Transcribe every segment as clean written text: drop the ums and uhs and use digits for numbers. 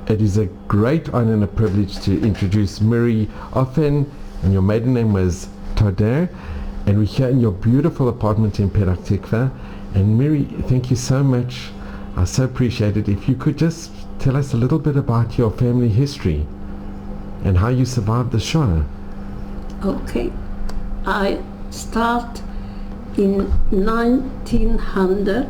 It is a great honor and a privilege to introduce Miri Offen, and your maiden name was Toder, and we're here in your beautiful apartment in Petah Tikva. And Miri, thank you so much. I so appreciate it. If you could just tell us a little bit about your family history and how you survived the Shoah. Okay, I start in 1900.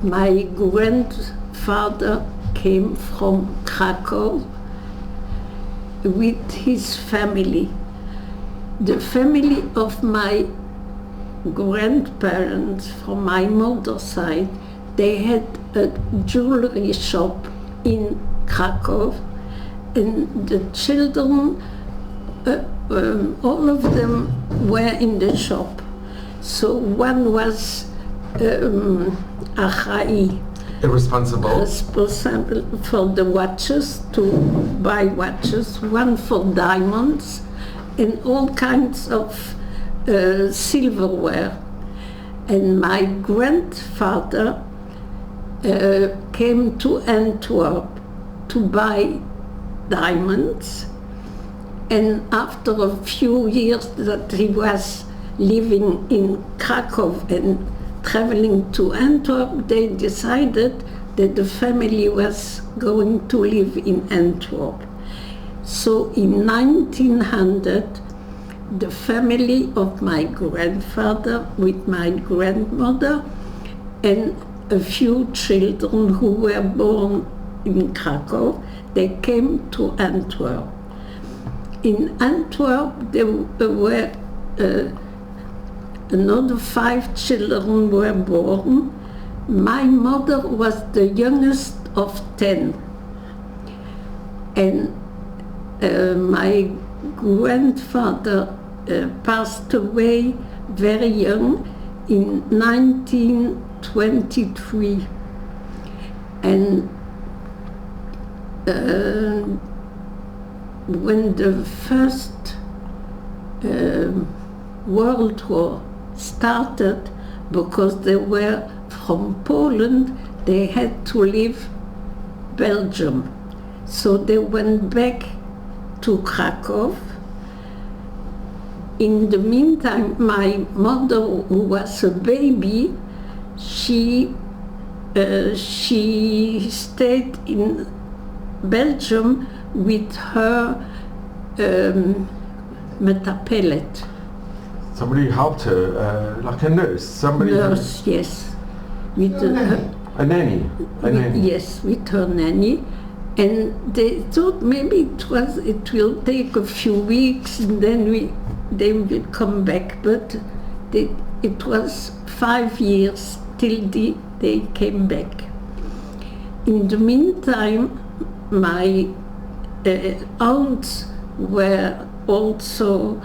My grandfather came from Krakow with his family. The family of my grandparents from my mother's side, they had a jewelry shop in Krakow, and the children, all of them were in the shop. So one was Achai, Responsible for the watches, to buy watches, one for diamonds and all kinds of silverware. And my grandfather came to Antwerp to buy diamonds, and after a few years that he was living in Krakow and traveling to Antwerp, they decided that the family was going to live in Antwerp. So in 1900, the family of my grandfather with my grandmother and a few children who were born in Krakow, they came to Antwerp. In Antwerp, there were another 5 children were born. My mother was the youngest of 10. And my grandfather passed away very young in 1923. And when the first World War started, because they were from Poland, they had to leave Belgium. So they went back to Krakow. In the meantime, my mother, who was a baby, she stayed in Belgium with her metapelet. Somebody helped her, like a nurse. Somebody. Nurse, yes. With a nanny. Yes, with her nanny. And they thought maybe it will take a few weeks and then they will come back. But it was 5 years till they came back. In the meantime, my aunts were also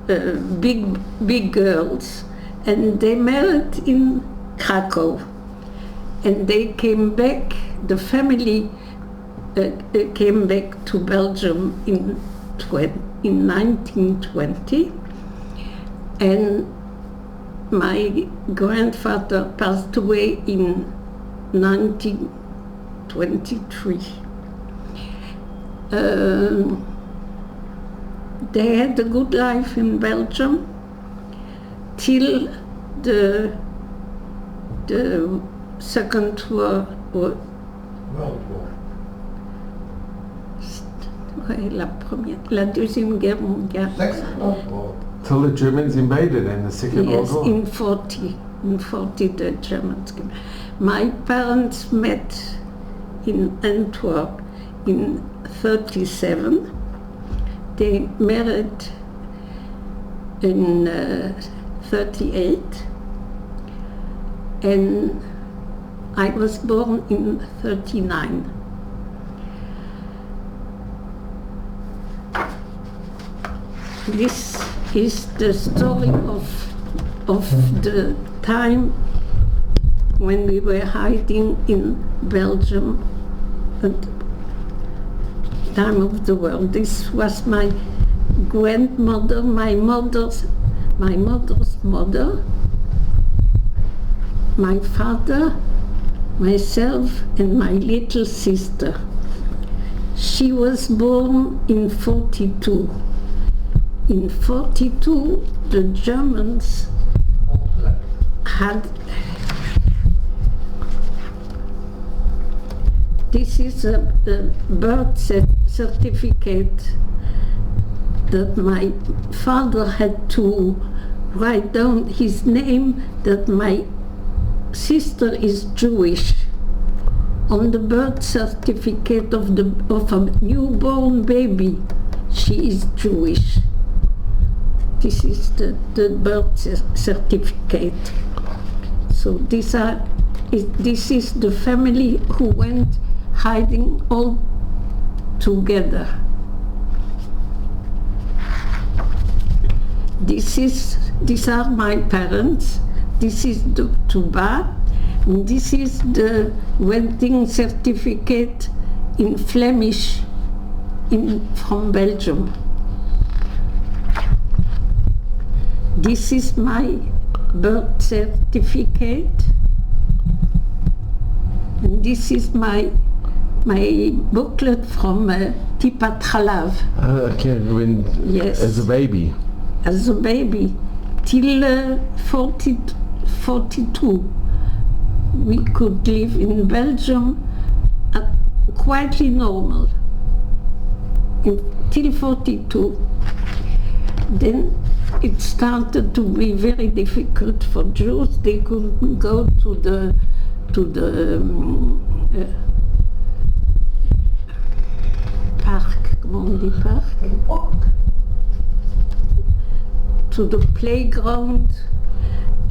big girls, and they married in Krakow. And they came back, the family came back to Belgium in 1920. And my grandfather passed away in 1923. They had a good life in Belgium till the Second World War. La Deuxième Guerre mondiale. Till the Germans invaded in the Second World War. Yes, in 40 the Germans came. My parents met in Antwerp in 1937. They married in 1938, and I was born in 1939. This is the story of the time when we were hiding in Belgium at the time of the war. This was my grandmother, my mother's mother, my father, myself and my little sister. She was born in 42. In 42, the Germans had... This is a birth certificate that my father had to write down his name, that my sister is Jewish. On the birth certificate of a newborn baby, she is Jewish. This is the birth certificate. So this is the family who went hiding all together. These are my parents. This is the tuba. And this is the wedding certificate in Flemish from Belgium. This is my birth certificate. And this is my booklet from Tipat Halav. Okay, yes. As a baby. As a baby, till 42, we could live in Belgium quietly normal. Till 42. Then it started to be very difficult for Jews. They couldn't go to the park, comment on dit park? To the playground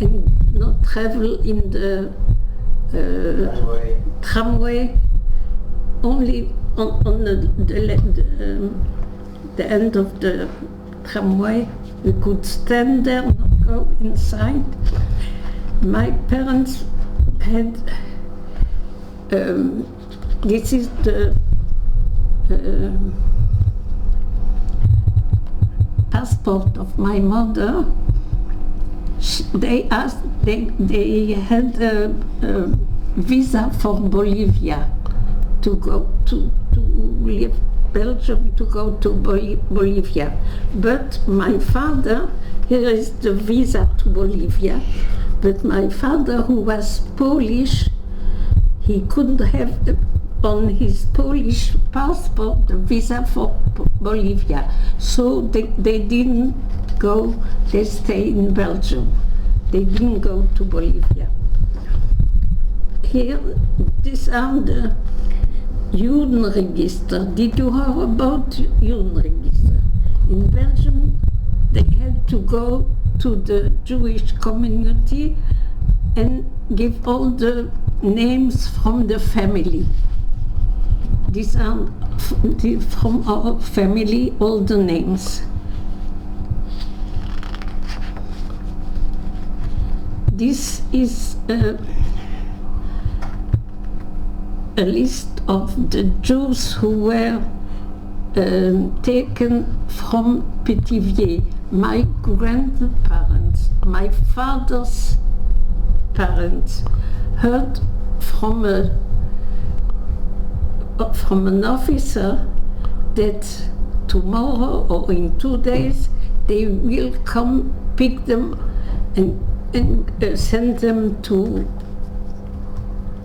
and not travel in the tramway, only on the end of the tramway. We could stand there, not go inside. My parents had, this is the passport of my mother. They had a visa for Bolivia to go to leave Belgium to go to Bolivia. But my father, here is the visa to Bolivia, but my father, who was Polish, he couldn't have on his Polish passport the visa for Bolivia. So they didn't go, they stayed in Belgium. They didn't go to Bolivia. Here, these are the Judenregister. Did you hear about Judenregister? In Belgium, they had to go to the Jewish community and give all the names from the family. These are from our family, all the names. This is a list of the Jews who were taken from Pithiviers. My grandparents, my father's parents, heard from an officer that tomorrow or in 2 days they will come pick them and send them to,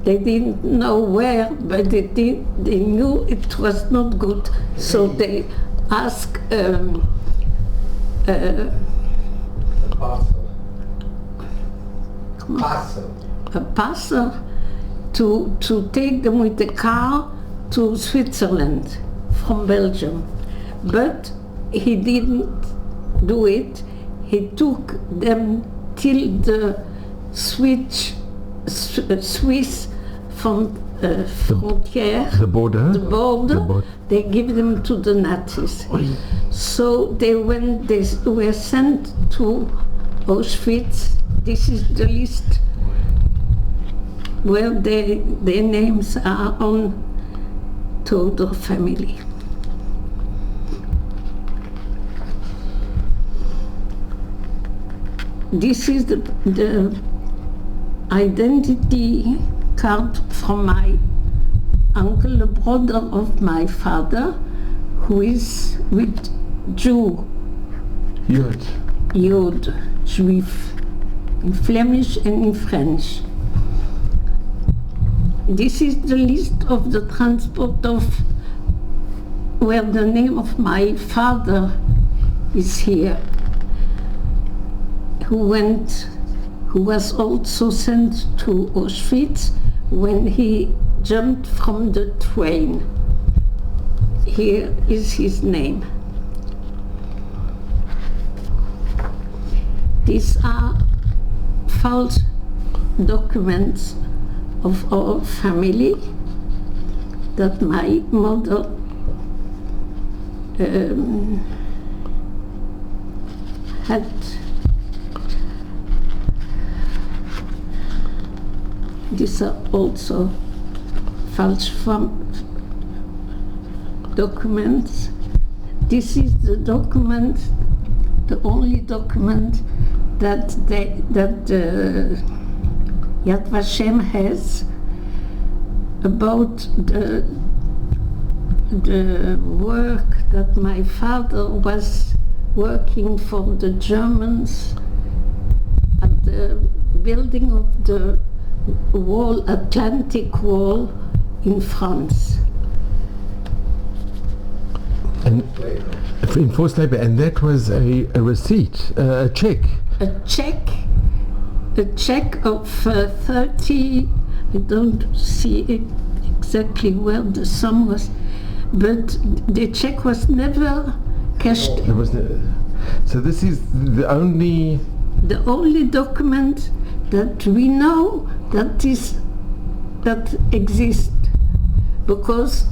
they didn't know where, but they knew it was not good, so they asked a passer to take them with the car to Switzerland from Belgium. But he didn't do it. He took them till the Swiss frontière, the border. They give them to the Nazis. So they were sent to Auschwitz. This is the list where their names are on to the family. This is the identity card from my uncle, the brother of my father, who is with Jew, Yod, Juif, in Flemish and in French. This is the list of the transport of where the name of my father is here, who was also sent to Auschwitz when he jumped from the train. Here is his name. These are false documents of our family that my mother had. These are also false documents. This is the document, the only document that Yad Vashem has about the work that my father was working for the Germans at the building of the wall, Atlantic Wall in France. And in forced labor, and that was a receipt, a check. A check of 30, I don't see it exactly where the sum was, but the check was never cashed. There was so this is the only document that we know that exists, because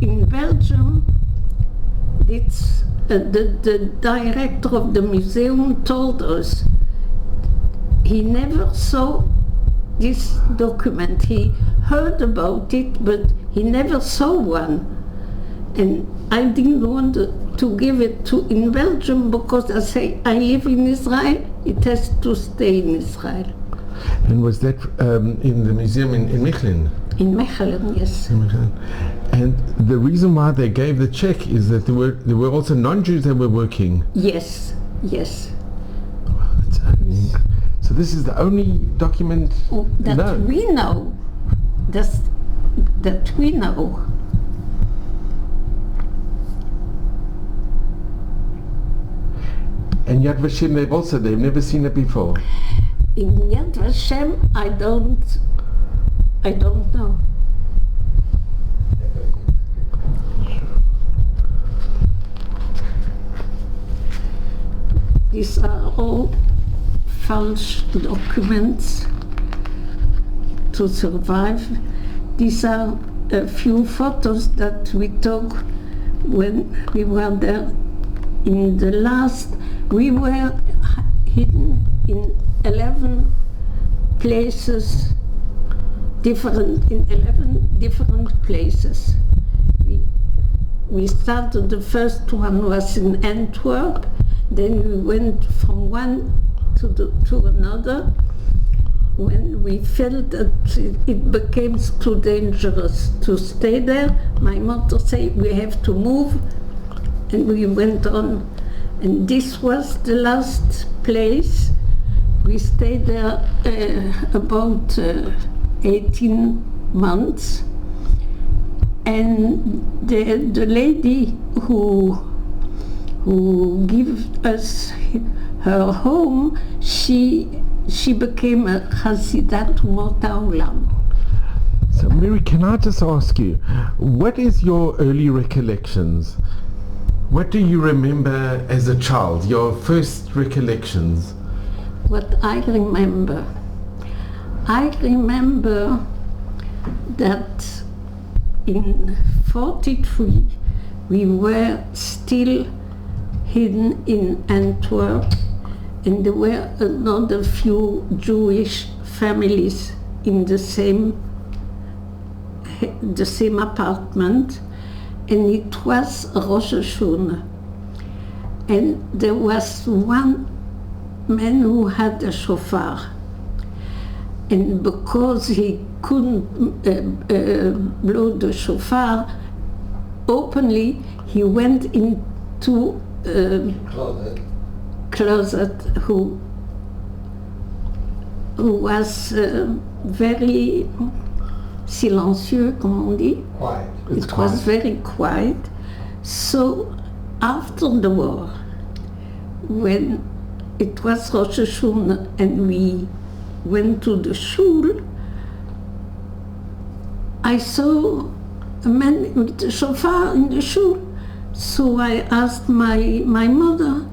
in Belgium it's the director of the museum told us he never saw this document. He heard about it, but he never saw one. And I didn't want to give it to in Belgium because I say I live in Israel, it has to stay in Israel. And was that in the museum in Mechelen? In Mechelen, yes. In Mechelen. And the reason why they gave the check is that there were also non-Jews that were working. Yes, yes. So this is the only document that we know. That we know. And Yad Vashem, they've never seen it before. In Yad Vashem, I don't know. These are all false documents to survive. These are a few photos that we took when we were there. In the last, we were hidden in 11 places, in 11 different places. We started, the first one was in Antwerp, then we went from one to another. When we felt that it became too dangerous to stay there, my mother said we have to move, and we went on. And this was the last place. We stayed there about 18 months. And the lady who gave us her home, she became a Hasidat Umot HaOlam. So Miri, can I just ask you, what is your early recollections? What do you remember as a child, your first recollections? What I remember that in 43 we were still hidden in Antwerp, and there were another few Jewish families in the same apartment, and it was Rosh Hashanah. And there was one man who had a shofar, and because he couldn't blow the shofar openly, he went into a closet who was very silencieux, comme on dit. Quiet. It was very quiet. So after the war, when it was Rosh Hashanah and we went to the shul, I saw a man with the shofar in the shul. So I asked my mother,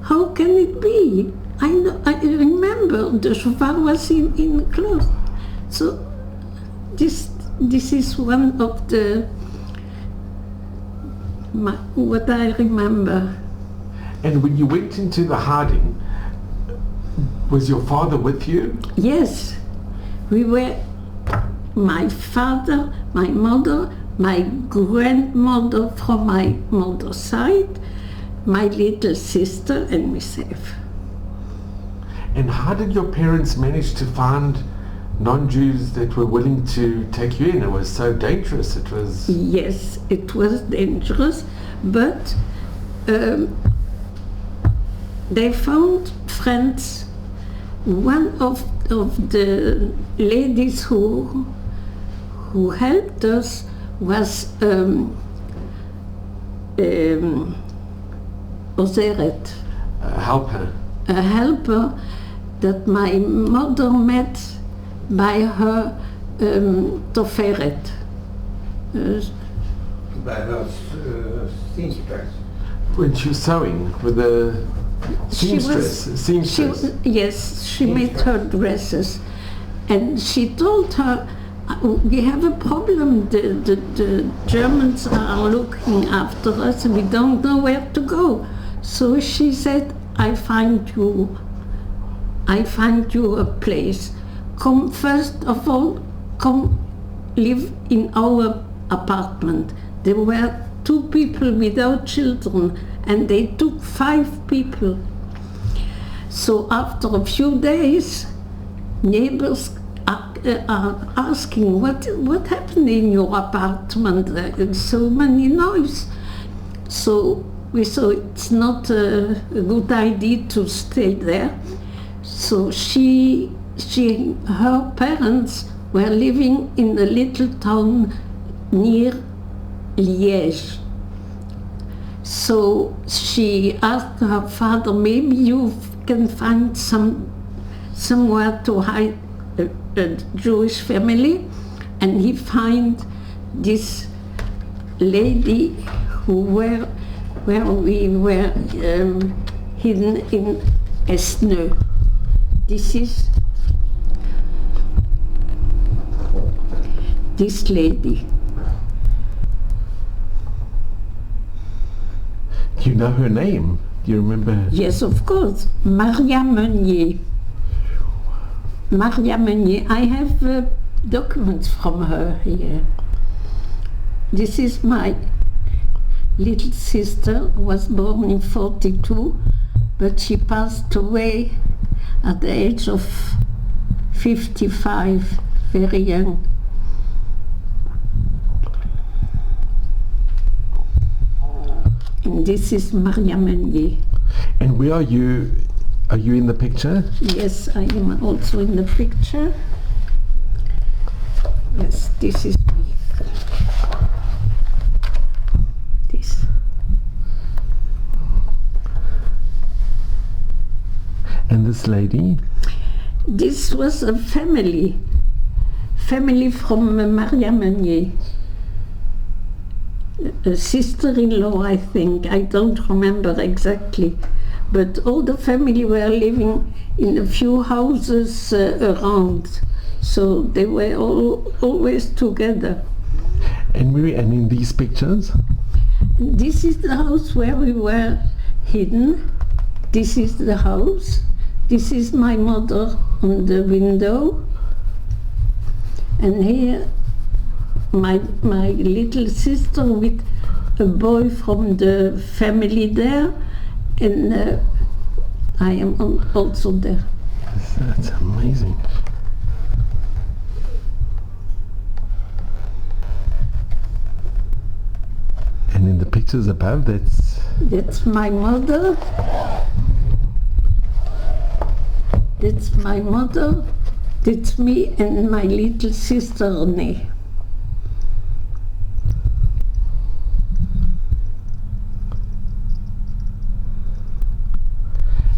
how can it be? I remember the shofar was in the closet. So this is one of the what I remember. And when you went into the hiding, was your father with you? Yes, we were, my father, my mother, my grandmother from my mother's side, my little sister and myself. And how did your parents manage to find non-Jews that were willing to take you in? It was so dangerous. It was... Yes, it was dangerous, but they found friends. One of the ladies who helped us was Ozeret, a helper that my mother met by her toferet. By her seamstress. When she was sewing with the seamstress. Yes, she made her dresses, and she told her, we have a problem, the Germans are looking after us and we don't know where to go. So she said, I find you a place. Come, first of all, come live in our apartment. There were 2 people without children and they took 5 people. So after a few days, neighbors are asking, what happened in your apartment? There's so many noise. So we saw it's not a good idea to stay there. So her parents were living in a little town near Liège. So she asked her father, maybe you can find somewhere to hide a Jewish family, and he find this lady where we were hidden in Esneux. This is this lady. Do you know her name? Do you remember? Yes, of course. Maria Meunier. Maria Meunier. I have documents from her here. This is my little sister, was born in 1942, but she passed away at the age of 55, very young. And this is Maria Meunier. And where are you? Are you in the picture? Yes, I am also in the picture. Yes, this is me. This. And this lady? This was a family from Maria Meunier. A sister-in-law, I think. I don't remember exactly. But all the family were living in a few houses around. So they were always together. And Miri, and in these pictures? This is the house where we were hidden. This is the house. This is my mother on the window. And here my little sister with a boy from the family there, and I am also there. That's amazing. pictures above. That's my mother. That's my mother. That's me and my little sister Renee.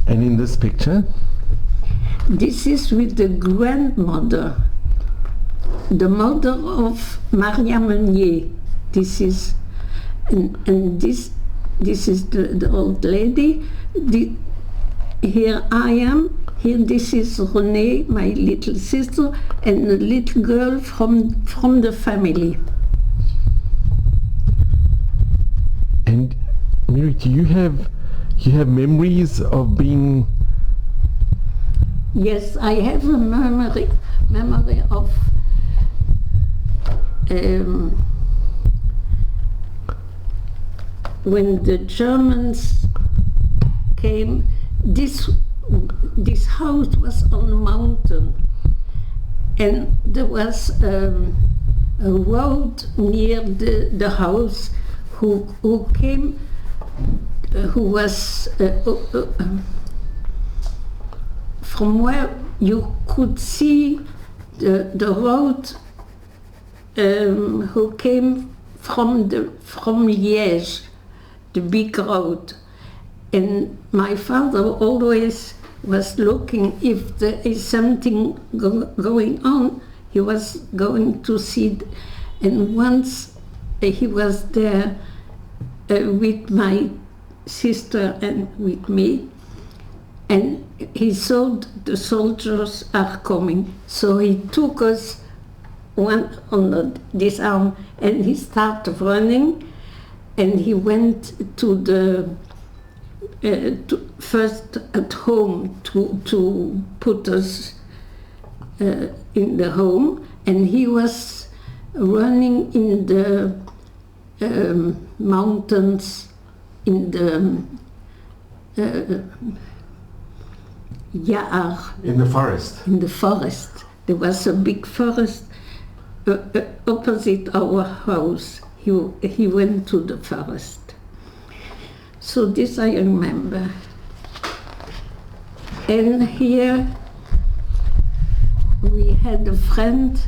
And in this picture, This is with the grandmother, the mother of Maria Meunier. This is, and this is the old lady. Here I am. Here, this is Renee, my little sister, and a little girl from the family. and Miri, do you have memories of being? Yes, I have a memory of when the Germans came. This house was on a mountain, and there was a road near the house who came, who was from where you could see the road, who came from Liège, the big road. And my father always was looking if there is something going on. He was going to see and once he was there with my sister and with me, and he saw the soldiers are coming, so he took us one on this arm and he started running, and he went to the first at home to put us in the home, and he was running in the mountains, in the Yaar. In the forest. In the forest. There was a big forest opposite our house. He went to the forest. So this I remember. And here we had a friend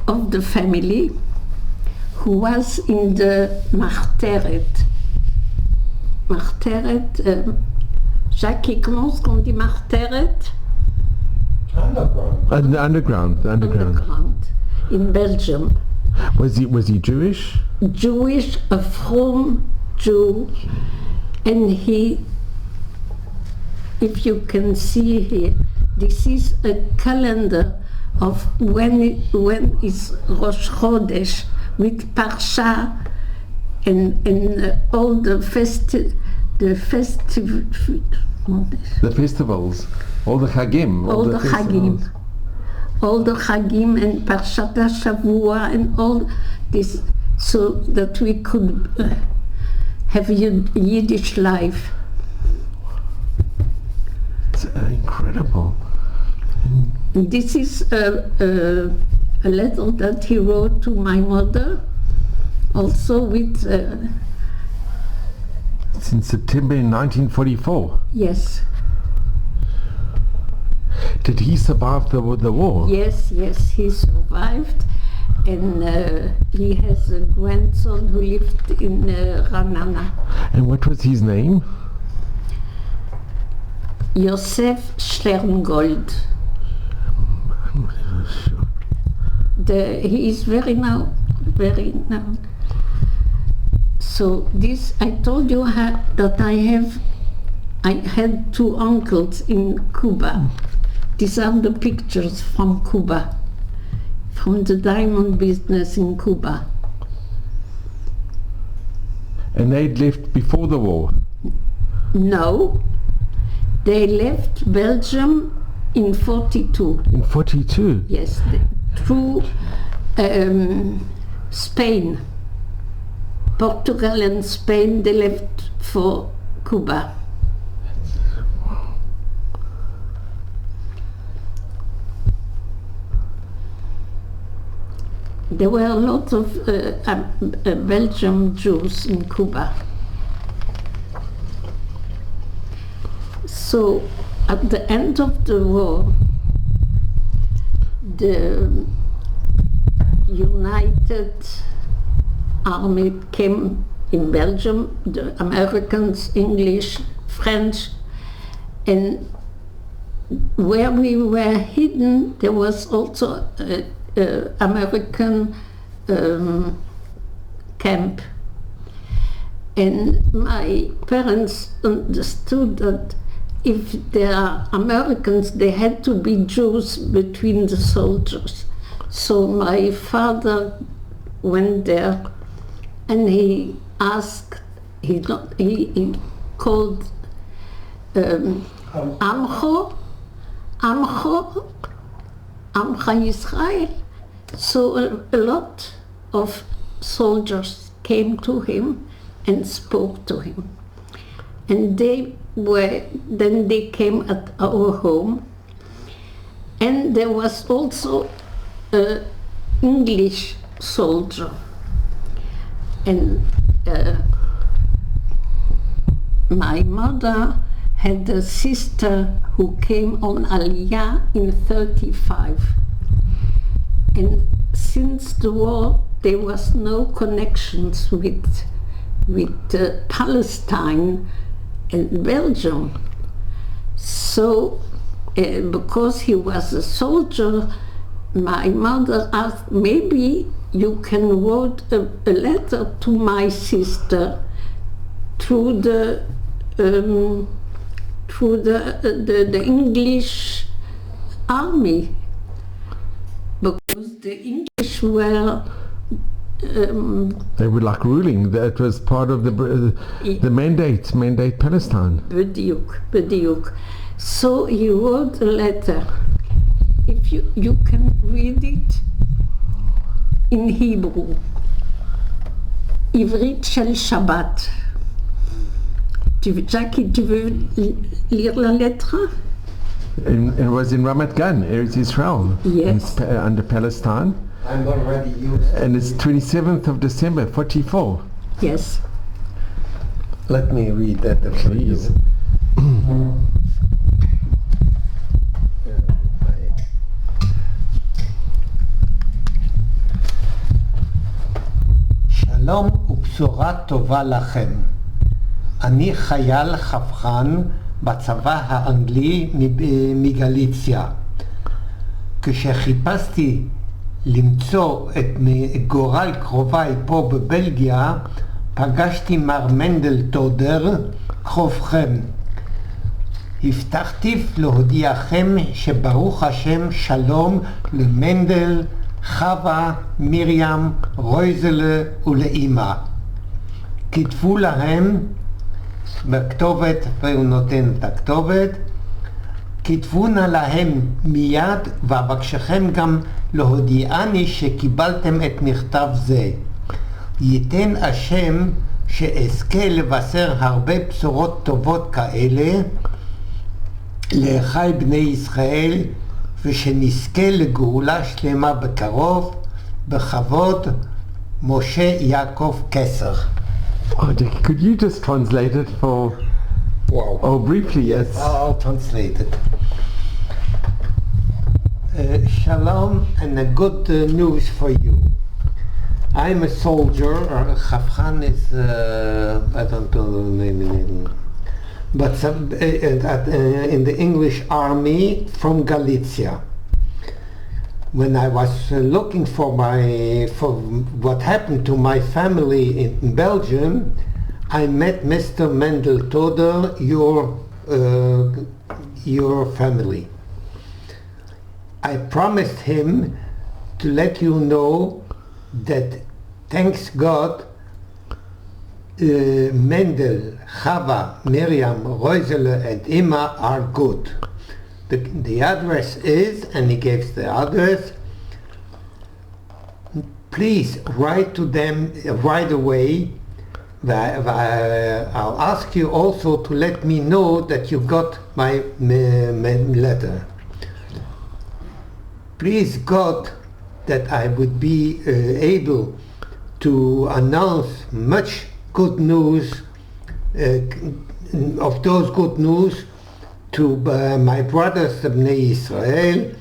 of the family who was in the Marteret. Marteret, Jackie, comment est-ce qu'on dit Marteret? Underground. Underground, in Belgium. Was he Jewish? Jewish, a from Jew, and he, if you can see here, this is a calendar of when is Rosh Chodesh with Parsha and all the festivals, all the Chagim. All the Chagim and Parshat HaShavua and all this, so that we could have a Yiddish life. It's incredible. This is a letter that he wrote to my mother, also with... It's in September 1944. Yes. Did he survive the war? Yes, he survived, and he has a grandson who lived in Ranana. And what was his name? Yosef Sterngold. He is very known. So this, I told you that I had two uncles in Cuba. These are the pictures from Cuba, from the diamond business in Cuba. And they'd left before the war? No, they left Belgium in 42. In 42? Yes, through Spain. Portugal and Spain, they left for Cuba. There were a lot of Belgian Jews in Cuba. So at the end of the war, the United Army came in Belgium, the Americans, English, French, and where we were hidden, there was also a American camp. And my parents understood that if there are Americans, they had to be Jews between the soldiers. So my father went there and he asked, he called Amcho Israel. So a lot of soldiers came to him and spoke to him. And then they came at our home. And there was also an English soldier. And my mother had a sister who came on Aliyah in 1935. And since the war, there was no connections with Palestine and Belgium. So, because he was a soldier, my mother asked, maybe you can write a letter to my sister through the English army, because the English were they were like ruling. That was part of the mandate Palestine. בדיוק. So he wrote a letter. If you can read it in Hebrew, עברית של שבת. Jackie, tu veux lire la lettre? And it was in Ramat Gan, Eretz Israel, yes. Under Palestine. I'm already used. And it's 27th of December, 44. Yes. Let me read that for you. Please. שלום ובשורה טובה לכם. אני חייל חפחן בצבא האנגלי מגליציה. כשחיפשתי למצוא את גורל קרוביי פה בבלגיה, פגשתי מר מנדל טודר, קרובכם. הבטחתי להודיעכם שברוך השם שלום למנדל, חווה, מרים, רויזלה ולאמא. כתבו להם בכתובת, והוא נותן את הכתובת, כתבו נא להם מיד, ואבקשכם גם להודיעני שקיבלתם את מכתב זה. ייתן השם שאזכה לבשר הרבה בשורות טובות כאלה לאחיי בני ישראל, ושנזכה לגאולה שלמה בקרוב, בכבוד, משה יעקב קסר. Oh, Jackie, could you just translate it for... Wow. Oh, briefly, yes. I'll translate it. Shalom and a good news for you. I'm a soldier, Chafchan is, I don't know the name in English, but in the English army from Galicia. When I was looking for what happened to my family in Belgium, I met Mr. Mendel Toder, your family. I promised him to let you know that, thanks God, Mendel, Chava, Miriam, Roisele and Emma are good. The address is, and he gives the address, please write to them right away. I'll ask you also to let me know that you got my letter. Please God, that I would be able to announce much good news, of those good news, to my brothers of Bnei Israel.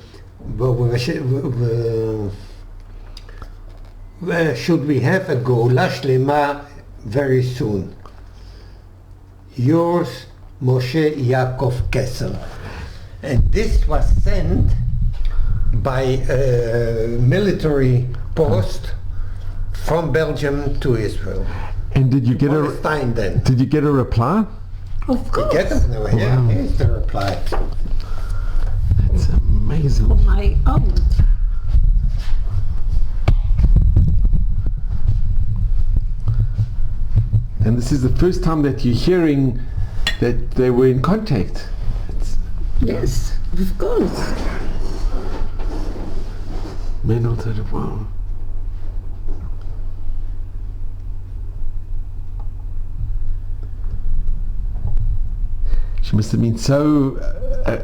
Should we have a Geula Shlema very soon? Yours, Moshe Yaakov Kessel. And this was sent by a military post from Belgium to Israel. And did you get Palestine then. Did you get a reply? Of course. Get it? No, yeah, Wow. here's the reply. It's amazing. For my aunt. And this is the first time that you're hearing that they were in contact. Yes, of course. Wow. She must have been so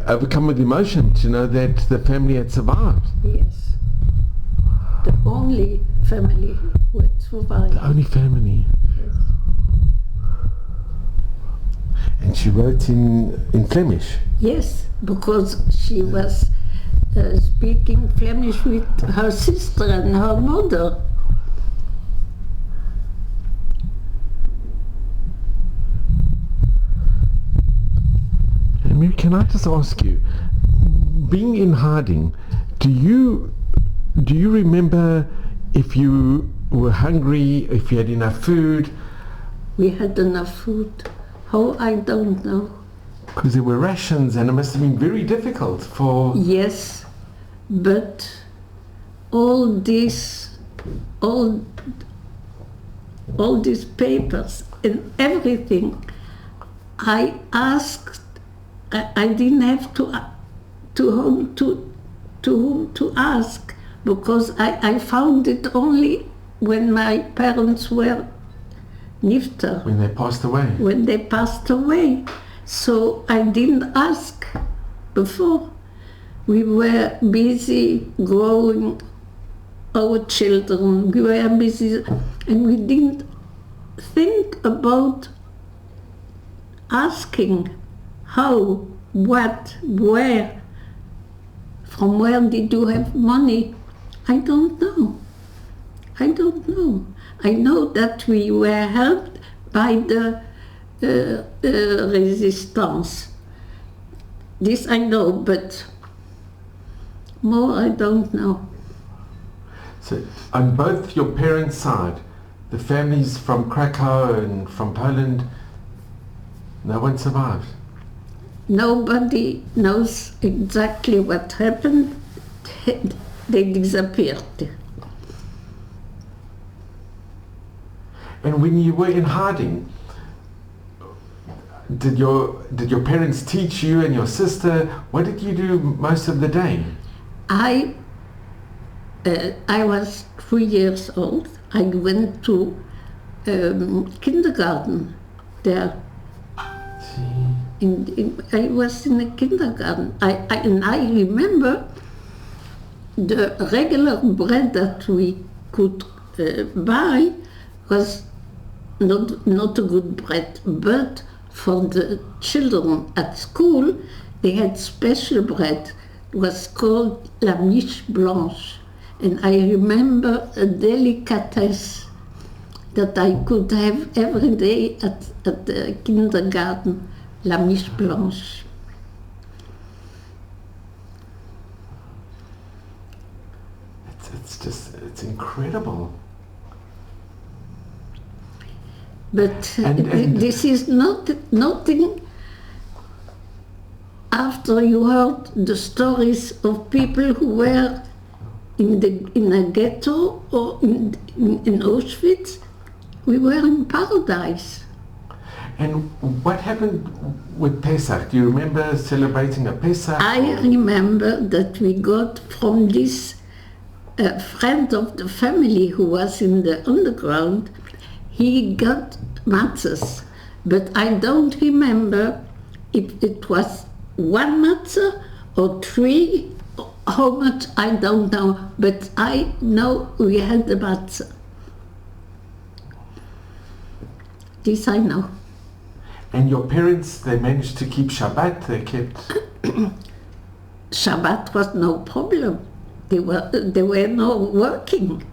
overcome with emotion to know that the family had survived. Yes. The only family who had survived. The only family. Yes. And she wrote in Flemish. Yes, because she was speaking Flemish with her sister and her mother. And Miri, can I just ask you, being in hiding, do you remember if you were hungry, if you had enough food? We had enough food. How, I don't know. Because there were rations and it must have been very difficult for... Yes, but all these papers and everything, I asked. I didn't have to whom to ask, because I found it only when my parents were nifter, when they passed away. when they passed away. So I didn't ask before. We were busy growing our children. We were busy, and we didn't think about asking how, what, where. From where did you have money? I don't know. I don't know. I know that we were helped by the resistance. This I know, but more I don't know. So on both your parents' side, the families from Krakow and from Poland, no one survived. Nobody knows exactly what happened. They disappeared. And when you were in hiding, did your parents teach you and your sister? What did you do most of the day? I was 3 years old. I went to kindergarten there. I was in a kindergarten. And I remember the regular bread that we could buy was not a good bread, but for the children at school, they had special bread. It was called la miche blanche. And I remember a delicatesse that I could have every day at the kindergarten, la miche blanche. It's incredible. But And this is nothing after you heard the stories of people who were in a ghetto or in Auschwitz. We were in paradise. And what happened with Pesach? Do you remember celebrating a Pesach? I remember that we got from this friend of the family who was in the underground, he got matzahs, but I don't remember if it was one matzah or 3 How much, I don't know, but I know we had the matzah. This I know. And your parents, they managed to keep Shabbat, they kept... Shabbat was no problem. They were not working.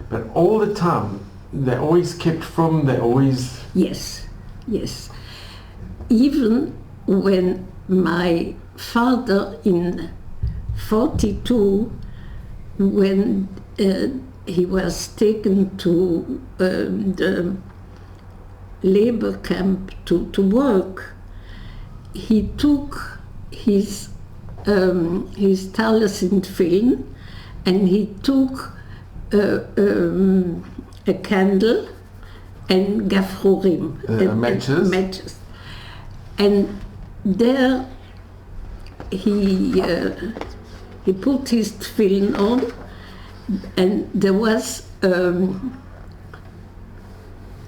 But all the time, they always kept from, they always... Yes, yes. Even when my father in 42, when he was taken to the labor camp to work, he took his talus in film, and he took a candle and gafrorim, matches. And there he put his film on, and there was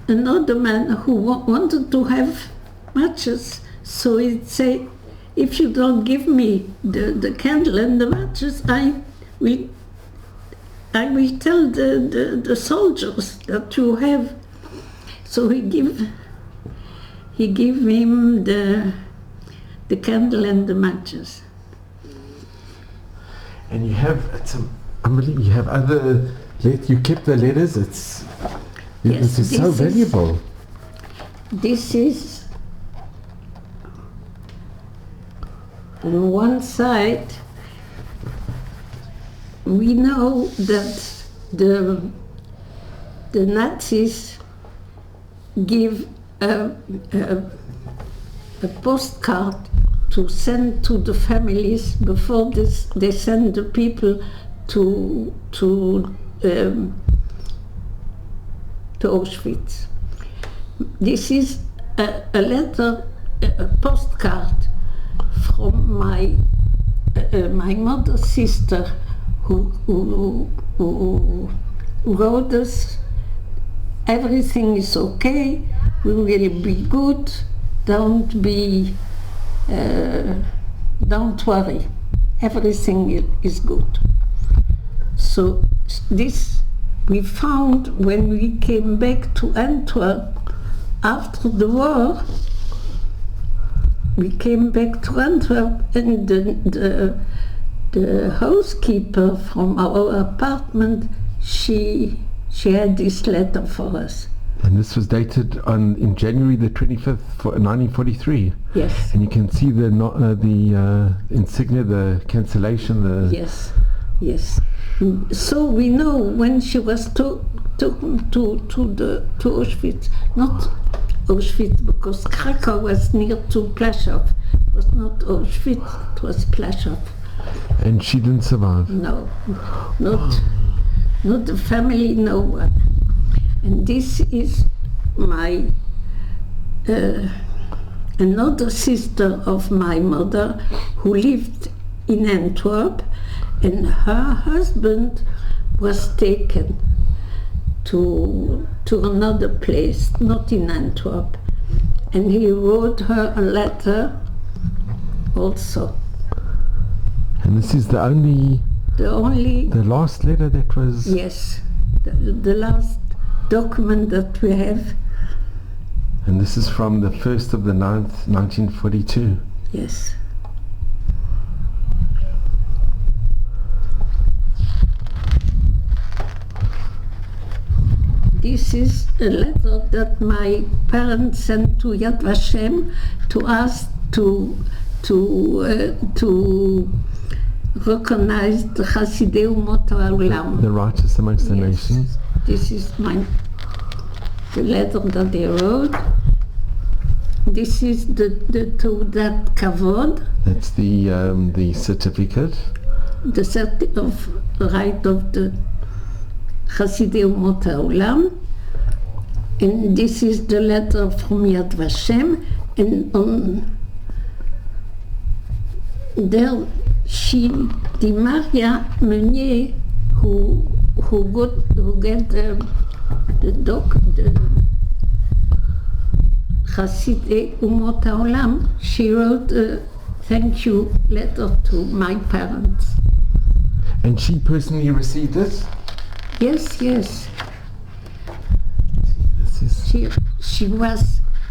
another man who wanted to have matches. So he'd say, if you don't give me the candle and the matches, I will tell the soldiers that you have. So he give him the candle and the matches. And you have, unbelievable, you have other, you kept the letters, this is so valuable. This is, on one side, we know that the Nazis give a postcard to send to the families before they send the people to Auschwitz. This is a letter, a postcard from my mother's sister, who wrote us, everything is okay, we will be good, don't worry, everything is good. So this we found when we came back to Antwerp after the war. We came back to Antwerp, and the housekeeper from our apartment, she had this letter for us. And this was dated in January the 25th, 1943. Yes. And you can see the insignia, the cancellation. Yes, yes. So we know when she was taken to Auschwitz, not Auschwitz, because Krakow was near to Plaszow. It was not Auschwitz, it was Plaszow. And she didn't survive? No, not the family, no one. And this is my another sister of my mother who lived in Antwerp, and her husband was taken to another place, not in Antwerp, and he wrote her a letter also. And this is the last letter that was... Yes, the last document that we have. And this is from the 1st of the 9th, 1942. Yes. This is a letter that my parents sent to Yad Vashem to ask to recognize the Chasidei Umot HaOlam. The righteous amongst the nations. This is the letter that they wrote. This is the Teudat Kavod. That's the certificate. The certificate of right of the Chasidei Umot HaOlam. And this is the letter from Yad Vashem. And there the Maria Meunier, who get the Chasidei Umot HaOlam, she wrote a thank you letter to my parents. And she personally received it? Yes, yes. This is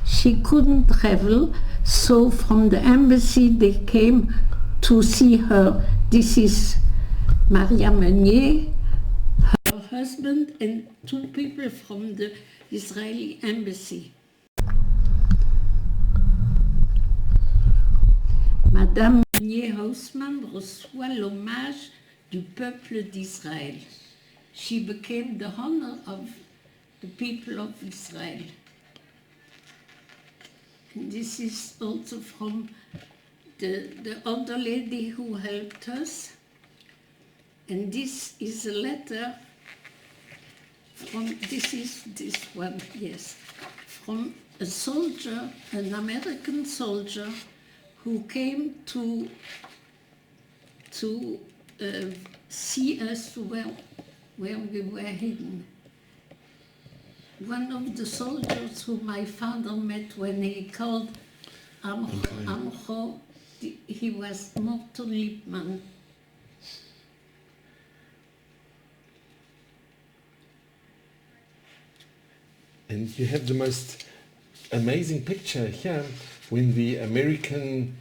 She couldn't travel, so from the embassy they came to see her. This is Maria Meunier, her husband, and 2 people from the Israeli embassy. Madame Meunier-Haussmann reçoit l'hommage du peuple d'Israël. She became the honor of the people of Israel. And this is also from the other lady who helped us. And this is a letter from, this is this one, yes, from a soldier, an American soldier, who came to see us where we were hidden. One of the soldiers who my father met when he called Amcho, he was Morton Liebman. And you have the most amazing picture here when the American,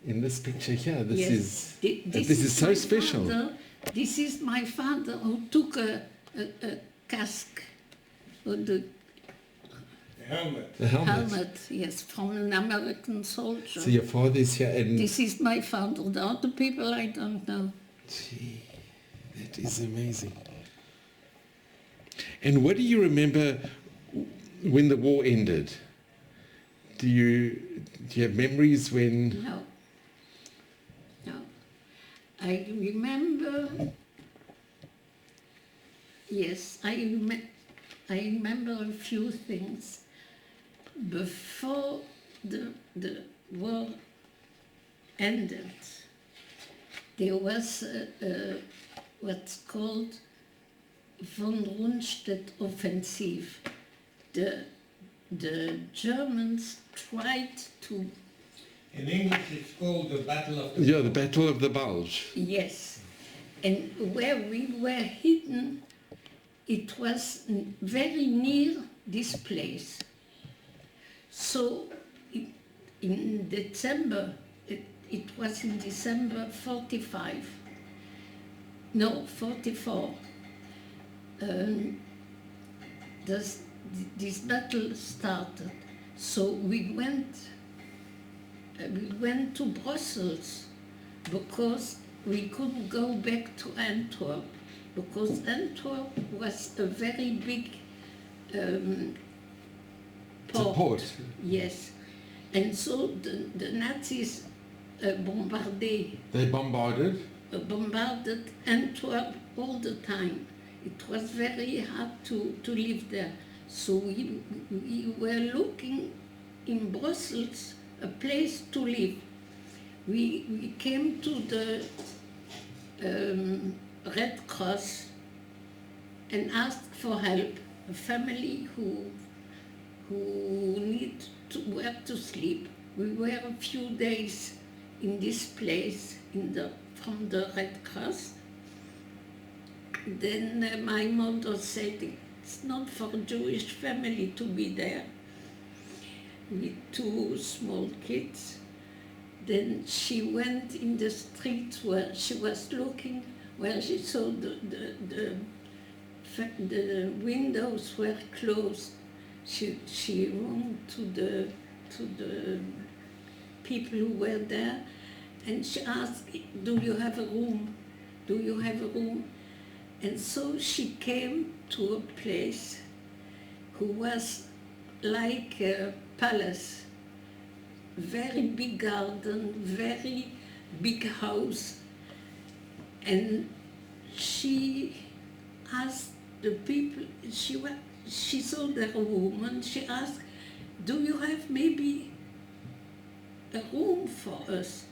in this picture here, this is so special. This is my father who took a casque, or the helmet, yes, from an American soldier. So your father is here, and this is my father. The other people I don't know. Gee, that is amazing. And what do you remember when the war ended? Do you have memories when? No. I remember. Yes, I remember a few things. Before the war ended, there was what's called von Rundstedt offensive. The Germans tried to. In English it's called the Battle of the Yeah, the Battle of the Bulge. Yes, and where we were hidden, it was very near this place. So in December, it was in December 45, no, 44, this battle started. So we went to Brussels because we couldn't go back to Antwerp, because Antwerp was a very big port. Yes, and so the Nazis bombarded. They bombarded Antwerp all the time. It was very hard to live there. So we were looking in Brussels a place to live. We came to the Red Cross and asked for help. A family who need where to sleep. We were a few days in this place from the Red Cross. Then my mother said it's not for a Jewish family to be there with 2 small kids. Then she went in the street where she was looking, where she saw the windows were closed. She went to the people who were there, and she asked, "Do you have a room? Do you have a room?" And so she came to a place who was like a palace, very big garden, very big house. And she asked the people, she saw the woman, she asked, "Do you have maybe a room for us?"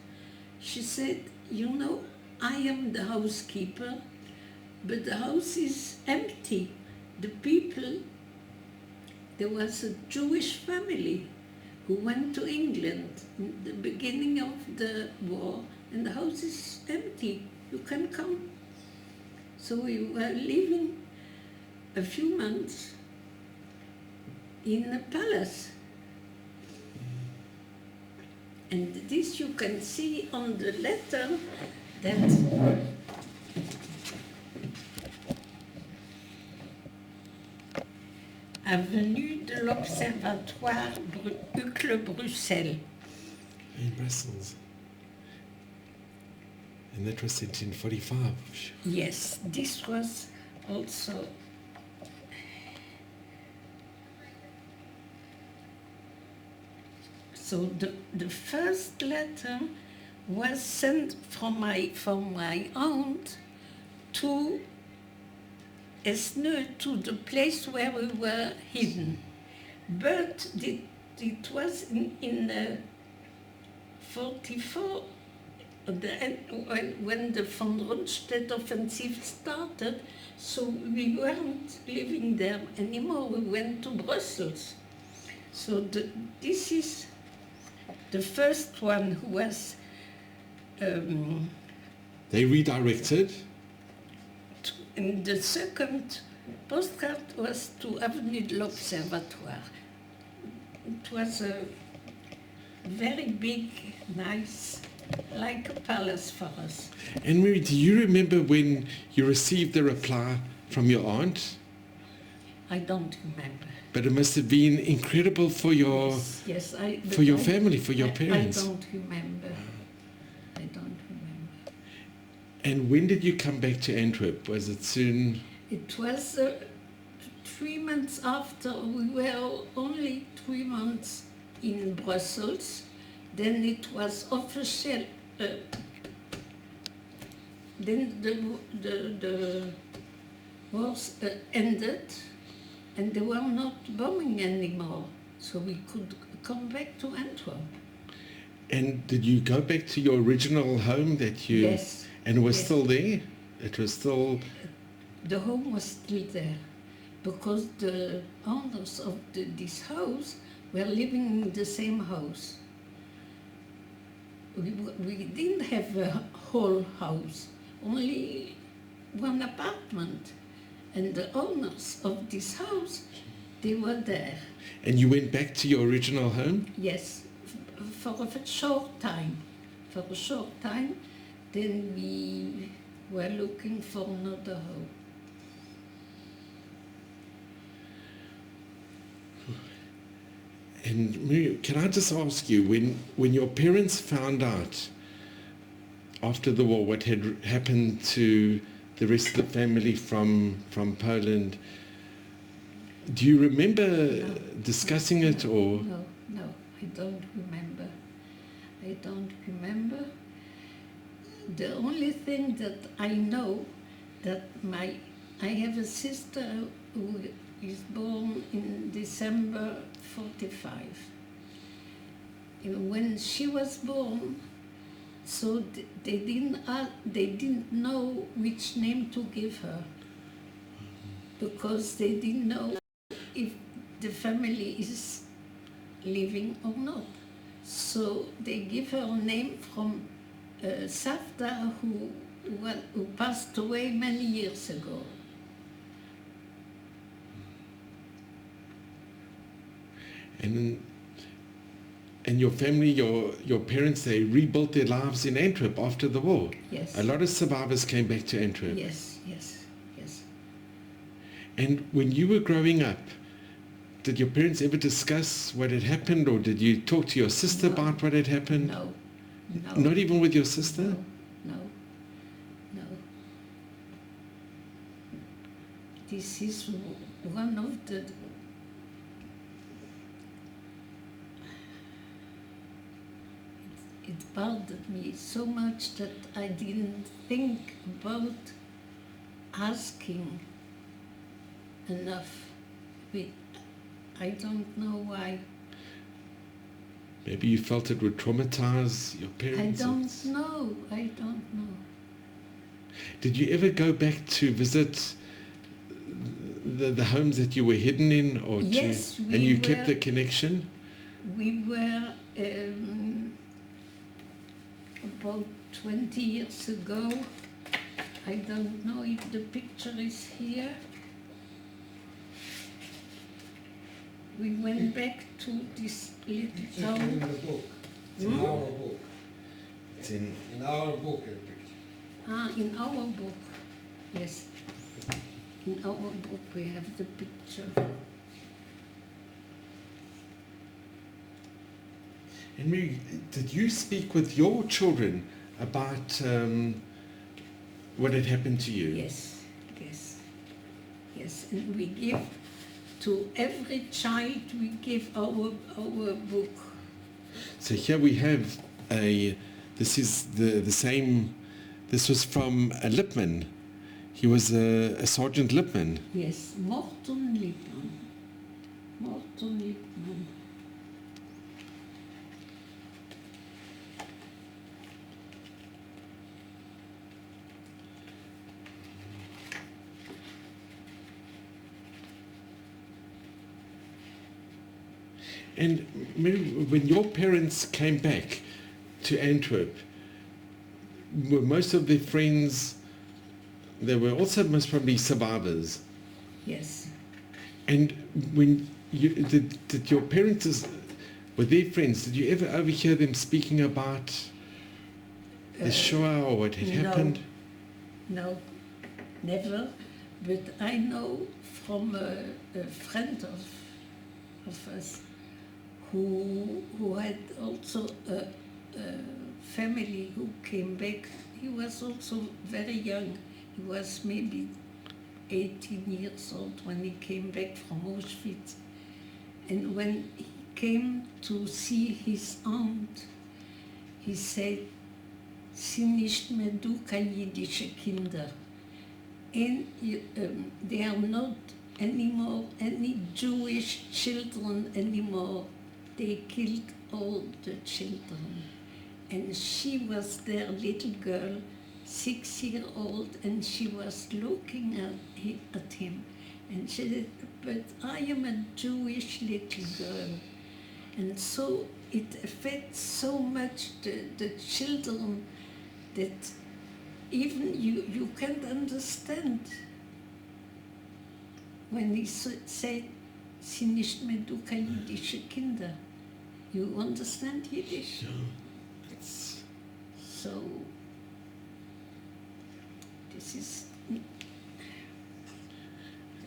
She said, "You know, I am the housekeeper, but the house is empty. The people," there was a Jewish family, who went to England in the beginning of the war, and the house is empty. You can come. So we were living a few months in a palace. And this you can see on the letter that Avenue de l'Observatoire, Uccle, Bruxelles. In Brussels. And that was 1745. Yes, this was also. So the first letter was sent from my aunt to Esneux, to the place where we were hidden. But it was in 44, when the von Rundstedt offensive started, so we weren't living there anymore. We went to Brussels. So this is the first one who was. They redirected. And the second postcard was to Avenue de l'Observatoire. It was a very big, nice, like a palace for us. And Miri, do you remember when you received the reply from your aunt? I don't remember. But it must have been incredible for your family, for your parents. I don't remember. I don't remember. And when did you come back to Antwerp? Was it soon? It was 3 months after. We were only 3 months in Brussels. Then it was official. Then the wars ended, and they were not bombing anymore, so we could come back to Antwerp. And did you go back to your original home that you? Yes. And it was Yes. still there? It was still. The home was still there, because the owners of this house were living in the same house. We didn't have a whole house, only one apartment. And the owners of this house, they were there. And you went back to your original home? Yes, for a short time. For a short time, then we were looking for another home. And Miri, can I just ask you, when your parents found out after the war what had happened to the rest of the family from Poland, do you remember discussing it or? No, I don't remember. I don't remember. The only thing that I know, that I have a sister who is born in December 45. When she was born, so they didn't know which name to give her, because they didn't know if the family is living or not. So they give her a name from Savda, who passed away many years ago. And your family, your parents, they rebuilt their lives in Antwerp after the war. Yes. A lot of survivors came back to Antwerp. Yes. And when you were growing up, did your parents ever discuss what had happened, or did you talk to your sister about what had happened? No. Not even with your sister? No. This is one of the... It bothered me so much that I didn't think about asking enough. I don't know why. Maybe you felt it would traumatize your parents? I don't know. Did you ever go back to visit the homes that you were hidden in? Yes, and you kept the connection? We were about 20 years ago. I don't know if the picture is here. We went back to this little It's in town. the book. It's in our book. It's in In our book, a picture. In our book, yes. In our book we have the picture. And Miri, did you speak with your children about what had happened to you? Yes, yes, yes. And we give to every child, we give our book. So here we have this is the same, this was from a Lippmann. He was a Sergeant Lippmann. Yes, Morton Lippmann. Morton Lippmann. And Miri, when your parents came back to Antwerp, were most of their friends, they were also most probably survivors. Yes. And when you did your parents, were their friends, did you ever overhear them speaking about the Shoah or what had happened? No, never. But I know from a friend of us who had also a family who came back. He was also very young. He was maybe 18 years old when he came back from Auschwitz. And when he came to see his aunt, he said, "Sind nicht mehr du kein jüdische Kinder." And they are not anymore any Jewish children anymore. They killed all the children. And she was their little girl, 6-year-old, and she was looking at him. And she said, "But I am a Jewish little girl." And so it affects so much the children that even you can't understand. When he said, "Sie nicht mehr du kein jüdische Kinder." You understand Yiddish? Yeah, it's, So, this is...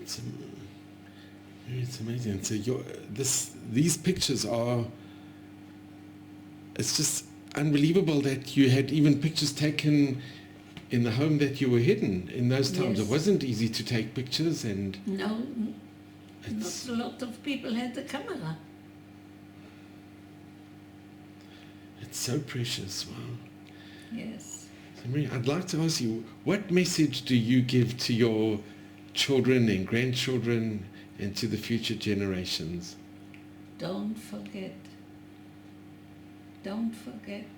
it's amazing. So these pictures are, it's just unbelievable that you had even pictures taken in the home that you were hidden in those times. Yes. It wasn't easy to take pictures, and No, it's, not a lot of people had a camera. it's so precious. Wow. Yes. So Miri, I'd like to ask you, what message do you give to your children and grandchildren and to the future generations? Don't forget. Don't forget.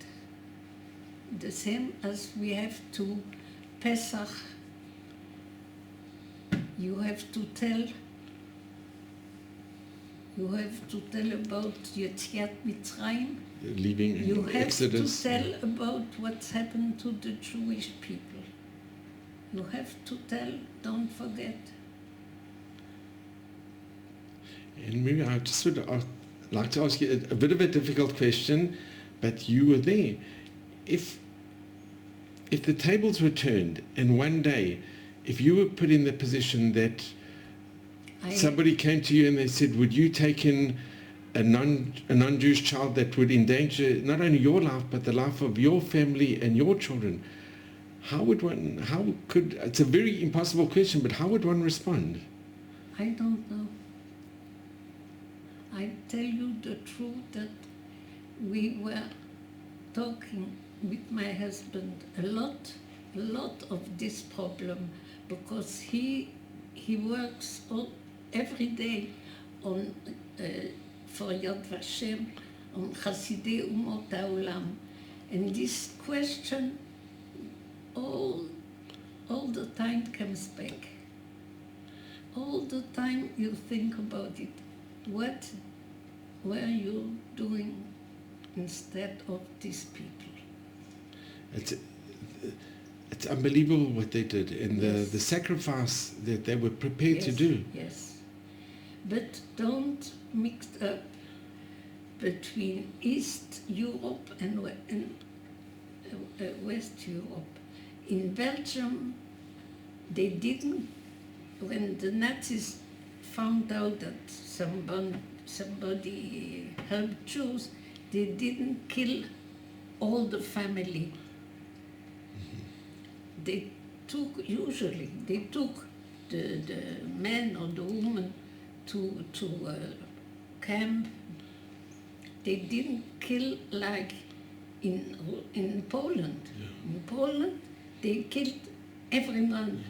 The same as we have to Pesach, you have to tell about Yetziat Mitzrayim. Leaving You have Exodus. to tell about what's happened to the Jewish people. You have to tell, don't forget. And Miri, I just would like to ask you a bit of a difficult question, but you were there. If the tables were turned and one day, if you were put in the position that somebody came to you and they said, would you take in a non-Jewish child that would endanger not only your life but the life of your family and your children, it's a very impossible question, but how would one respond? I don't know. I tell you the truth that we were talking with my husband a lot of this problem, because he works every day on for Yad Vashem, on Chasidei Umot HaOlam, and this question all the time comes back. All the time you think about it. What were you doing instead of these people? It's unbelievable what they did and Yes. the sacrifice that they were prepared to Yes, do. Yes. But don't mix up between East Europe and West Europe. In Belgium, they didn't, when the Nazis found out that somebody helped Jews, they didn't kill all the family. They took the man or the woman to camp. They didn't kill like in Poland. In Poland, they killed everyone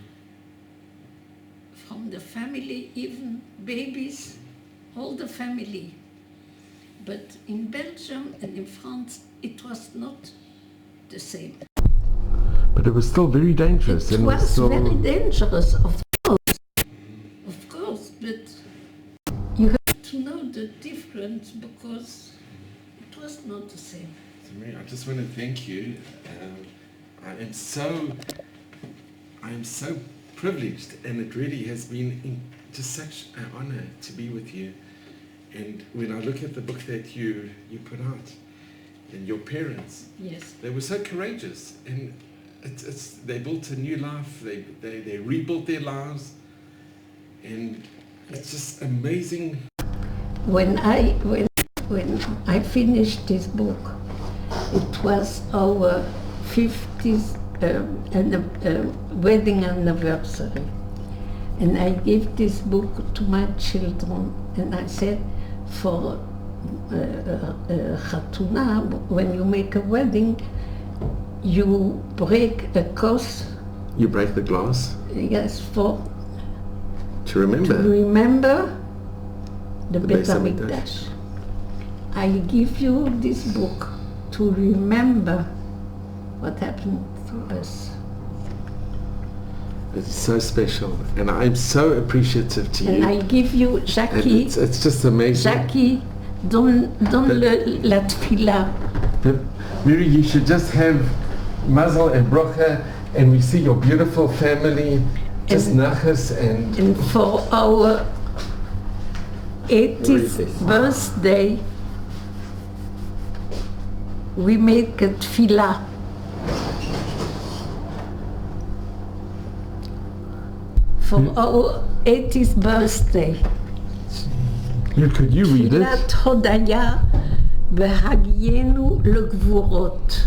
from the family, even babies, all the family. But in Belgium and in France, it was not the same. But it was still very dangerous. It and was still, very dangerous, of course, but you have to know the difference because it was not the same. Miri, I just want to thank you. I am so privileged, and it really has been just such an honor to be with you. And when I look at the book that you put out, and your parents, Yes. they were so courageous, and they built a new life. They rebuilt their lives, and it's just amazing. When I finished this book, it was our 50th wedding anniversary. And I gave this book to my children, and I said, for Chatuna, when you make a wedding, you break a cross, You break the glass yes, to remember. to remember the The Bet Beis Hamikdash. HaMikdash. I give you this book to remember what happened to us. It's so special, and I'm so appreciative to And you. I give you, And Jackie, it's just amazing. Jackie, donne la tefila. Miri, you should just have mazel and brocha, and we see your beautiful family, just And- nachas and And for our 80th birthday, we make a tefillah. For our 80th birthday. Could you read it? תפילת הודיה והגיינו לגבורות.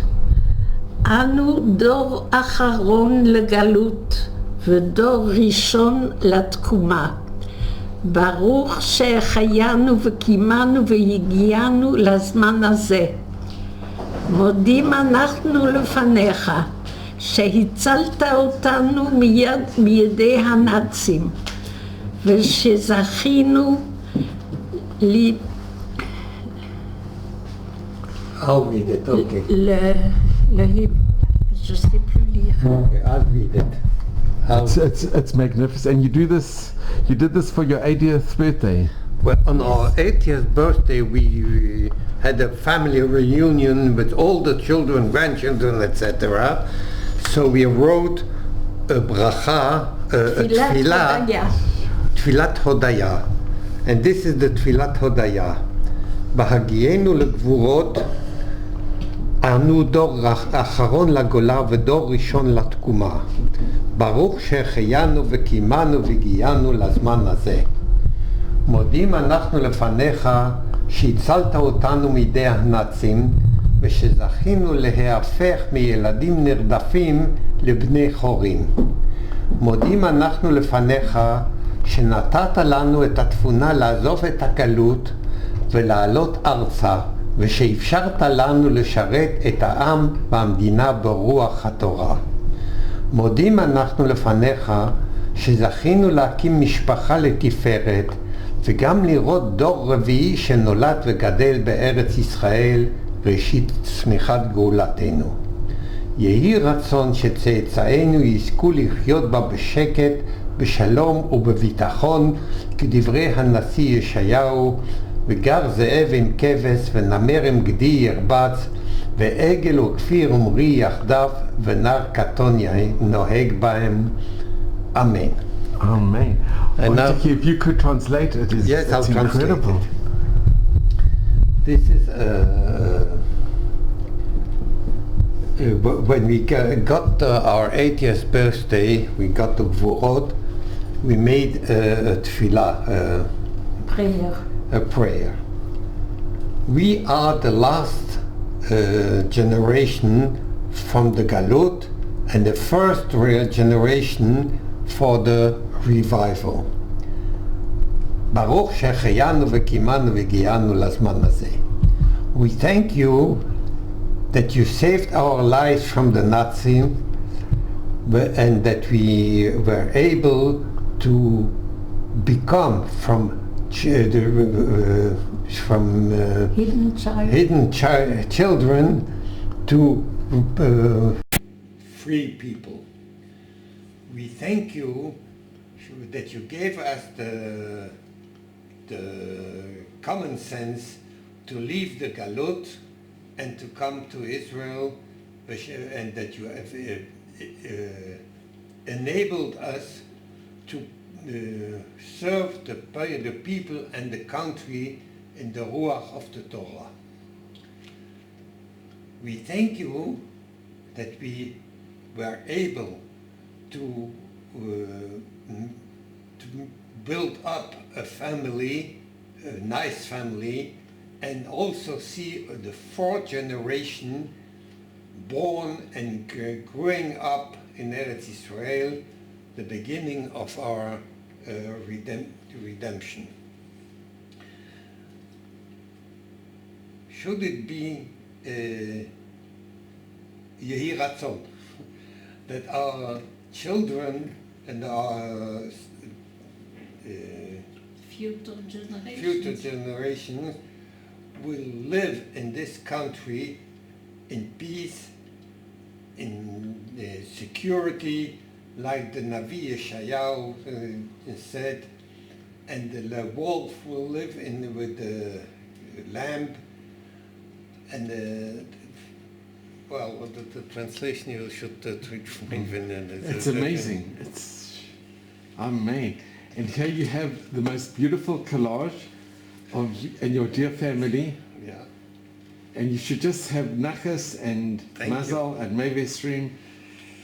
אנו דור אחרון לגלות ודור ראשון לתקומה. ברוך שהחיינו וקיימנו והגיענו לזמן הזה. מודים אנחנו לפניך שהצלת אותנו מידי הנאצים ושזכינו I'll read it, okay. je sais plus lire. Okay, I'll read it. It's magnificent, and you did this for your 80th birthday. Well, on our 80th birthday, we had a family reunion with all the children, grandchildren, etc. So we wrote a bracha, a tefillah, Tfilat Hodaya. And this is the Tfilat Hodaya. בהגיינו לגבורות, אנו דור אחרון לגולה ודור ראשון לתקומה. ברוך שהחיינו וקיימנו והגיענו לזמן הזה. מודים אנחנו לפניך שהצלת אותנו מידי הנאצים ושזכינו להיהפך מילדים נרדפים לבני חורים. מודים אנחנו לפניך שנתת לנו את התבונה לעזוב את הגלות ולעלות ארצה ושאפשרת לנו לשרת את העם והמדינה ברוח התורה. מודים אנחנו לפניך שזכינו להקים משפחה לתפארת וגם לראות דור רביעי שנולד וגדל בארץ ישראל ראשית צמיחת גאולתנו. יהי רצון שצאצאינו יזכו לחיות בה בשקט, בשלום ובביטחון, כדברי הנשיא ישעיהו, וגר זאב עם כבש ונמר עם גדי ירבץ ועגל וכפיר ומרי יחדיו ונר קטון נוהג בהם. אמן. Amen. And now- Wojciech, if you could translate it, Yes, it's I'll translate incredible. it. This is when we got our 80th birthday, we got the Gvurot, we made a tefillah, Prayer. a prayer. We are the last generation from the Galut and the first real generation for the revival. ברוך שהחיינו וקיימנו והגיענו לזמן הזה. We thank you that you saved our lives from the Nazis and that we were able to become from Hidden child. hidden children to free people. We thank you that you gave us the common sense to leave the Galut and to come to Israel, and that you have enabled us to serve the people and the country in the Ruach of the Torah. We thank you that we were able to build up a family, a nice family, and also see the fourth generation born and growing up in Eretz Israel, the beginning of our redemption. Should it be Yehi Ratzon that our children and our future generations will live in this country in peace, in security, like the Navi Yeshayahu said, and the wolf will live with the lamb, and the translation you should treat from It's amazing. It's Amen. And here you have the most beautiful collage of and your dear family. Yeah. And you should just have Nachas and Thank Mazal and Mevestream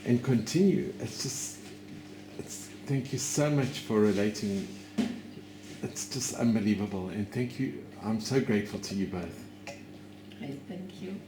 and continue. Thank you so much for relating. It's just unbelievable. And thank you. I'm so grateful to you both. I thank you.